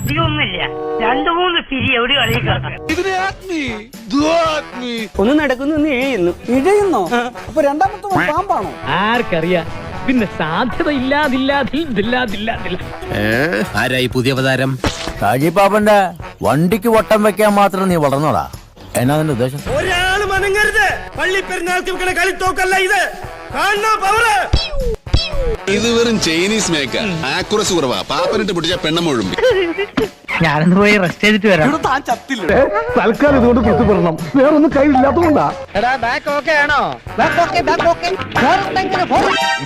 അധികമൊന്നുമില്ല, 2-3 പിരി എവിടെ കളിയാക്കാം. ഒന്ന് നടക്കുന്നു, ഒന്ന് ഇഴയുന്നു. അപ്പൊ രണ്ടാമത്തെ പാമ്പാണോ? ആർക്കറിയാം. പിന്നെ സാധ്യത ആരായി പുതിയ അവതാരം? ഷാജിപ്പാപ്പന്റെ വണ്ടിക്ക് വട്ടം വെക്കാൻ മാത്രം നീ വളർന്നോടാ. എന്നാ നിന്റെ ഉദ്ദേശം? ഒരാള് മനങ്ങരുത്. പള്ളി പെരുന്നാൾക്ക് വെക്കണ കളിത്തോക്കല്ല ഇത്. ഇത് വെറും ചൈനീസ് മേക്ക. ആക്കുറസ് കുറവാ. പാപ്പനിട്ട് പിടിച്ച പെണ്ണം മുഴുമ്പി. ഞാനൊന്ന് പോയി റെസ്റ്റ് ചെയ്തിട്ട് വരാം. തൽക്കാലം ഇതുകൊണ്ട് പുറത്തുപെടണം. വേറൊന്നും കയ്യിലില്ലാത്തതുകൊണ്ടാ.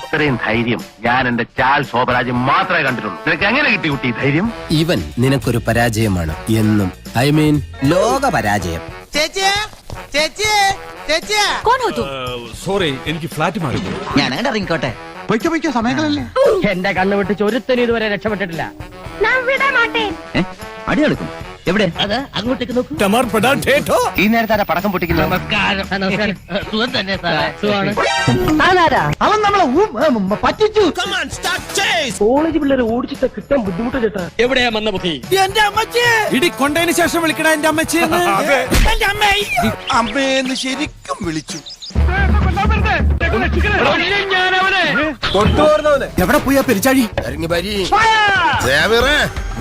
ഇത്രയും ധൈര്യം ഞാൻ എന്റെ ചാൽ ശോഭരാജ്യം മാത്രമേ കണ്ടിട്ടുള്ളൂ. നിനക്ക് എങ്ങനെ കിട്ടി കുട്ടി ധൈര്യം? ഇവൻ നിനക്കൊരു പരാജയമാണ് എന്നും. ഐ മീൻ ലോക പരാജയം. സോറി, എനിക്ക് ഫ്ലാറ്റ് മാറി. ഞാൻ ഇറങ്ങിക്കോട്ടെ. എന്റെ കണ്ണ് വിട്ട് ചൊരുത്തനും ഇതുവരെ രക്ഷപ്പെട്ടിട്ടില്ല. അടി നടക്കും. എവിടെ? അത് അങ്ങോട്ടേക്ക് നോക്കൂ. ഈ നേരത്തെ പടക്കം പൊട്ടിക്കുന്നു. നമസ്കാരം. സുഖം തന്നെ സാറേ. സുഖമാണ്. അവൻ നമ്മളെ പറ്റിച്ചു. കോളേജ് പിള്ളേരെ ഓടിച്ചിട്ട് കിട്ടാൻ ബുദ്ധിമുട്ട് ചേട്ടാ. എവിടെയാ മന്ന ബുദ്ധി? എന്റെ അമ്മച്ചി ഇടി കൊണ്ടതിന് ശേഷം വിളിക്കണ എന്റെ അമ്മച്ചിന്ന്. അമ്മയെന്ന് ശരിക്കും വിളിച്ചു. എവിടെ പോയാ പെരിച്ചാഴി?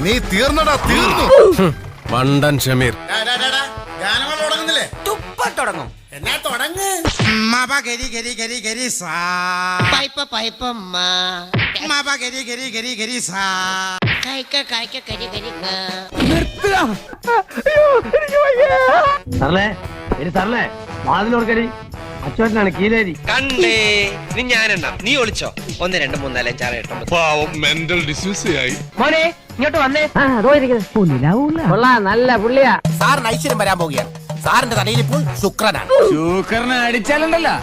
നീ തീർന്നടാ, തീർന്നു. മണ്ടൻ ഷമീർ. തുടങ്ങും. എന്നാ തുടങ്ങ്. സാറേ വാതിലോർക്കരി അച്ചോട്ടനാണ് കീലേരി. കണ്ടേ നീ ഞാനെണ്ണ. നീ ഒളിച്ചോ? 1 2 3 4 5 6 7 പാവം മെന്റൽ ഡിസ്യൂസ് ആയി. മോനെ ഇങ്ങോട്ട് വന്നേ. നല്ല പുള്ളിയാ. സാറിന് ഐശ്വര്യം വരാൻ പോവുകയാണ്. സാറിന്റെ തലയിൽ ഇപ്പോൾ ശുക്രനാണ്. ശൂക്കറിനെ അടിച്ചാലുണ്ടല്ലോ.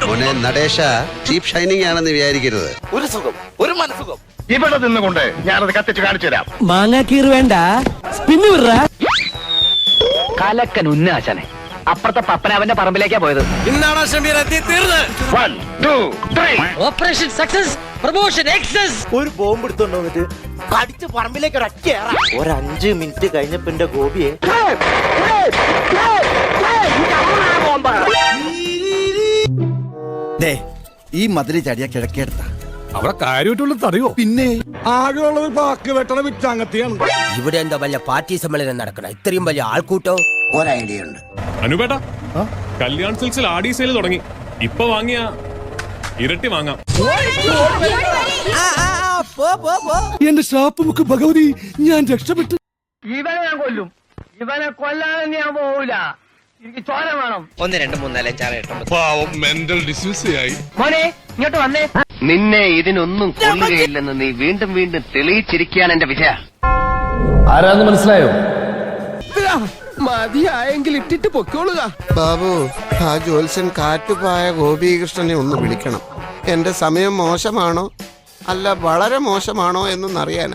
നടേശ ചീപ്പ് ഷൈനിങ് ആണെന്ന് വിചാരിക്കരുത്. ഒരു സുഖം, ഒരു മനസുഖം. ഇവിടെ നിന്നുകൊണ്ട് ഞാനത് കത്തിച്ച് കാണിച്ചു തരാം. മാങ്ങാക്കീറ് വേണ്ട, സ്പിന്ന് വിട. കലക്കൻ ഉന്നാശനെ അപ്പുറത്തെ പപ്പനാവന്റെ പറമ്പിലേക്കാ പോയത്. ഇന്നാണോ ഷമീർ എത്തി തീർന്ന്? 1 2 3 ഓപ്പറേഷൻ സക്സസ്, പ്രൊമോഷൻ എക്സസ്. ഒരു ബോംബ് എടുത്തോണ്ട് വന്നിട്ട് കടിച്ച് പറമ്പിലേക്ക് ഒരു 5 മിനിറ്റ് കഴിഞ്ഞപ്പോ എന്റെ ഗോപിയെ ഈ മതില് ചടിയ കിഴക്കെടുത്ത അവിടെ കാര്യമായിട്ടുള്ള തടയോ? പിന്നെ ആകെയുള്ളത് ബാക്കി വെട്ടണ വിറ്റാങ്ങത്തിയാണ്. ഇവിടെ എന്താ വലിയ പാർട്ടി സമ്മേളനം നടക്കണം? ഇത്രയും വലിയ ആൾക്കൂട്ടോ? ഒരു ഐഡിയ ഉണ്ട്. അനുപേട്ട, കല്യാൺ സിൽക്സിൽ ആഡി സെയിൽ തുടങ്ങി. ഇപ്പൊ വാങ്ങിയ ഇരട്ടി വാങ്ങാം. എന്റെ ഷാപ്പ് ബുക്ക് ഭഗവതി, ഞാൻ രക്ഷപ്പെട്ടു. ഇവനെ ഞാൻ കൊല്ലും. ഇവനെ കൊല്ലാതെ ഞാൻ പോവില്ല. എനിക്ക് ചോര വേണം. 1 2 3 4 5 6 7 പാവം മെന്റൽ ഡിസ്യൂസ് ആയി. മോനെ ഇങ്ങോട്ട് വന്നേ. നിന്നെ ഇതിനൊന്നും കൊള്ളുകയില്ലെന്ന് നീ വീണ്ടും വീണ്ടും തെളിയിച്ചിരിക്കുകയാണ് എന്റെ വിജയ. ആരാന്ന് മനസ്സിലായോ? മതിയായെങ്കിൽ ഇട്ടിട്ട് പൊക്കോളുക. ബാബു, ആ ജോത്സ്യൻ കാറ്റുപായ ഗോപീകൃഷ്ണനെ ഒന്ന് വിളിക്കണം. എന്റെ സമയം മോശമാണോ അല്ല വളരെ മോശമാണോ എന്നൊന്നറിയാനാ.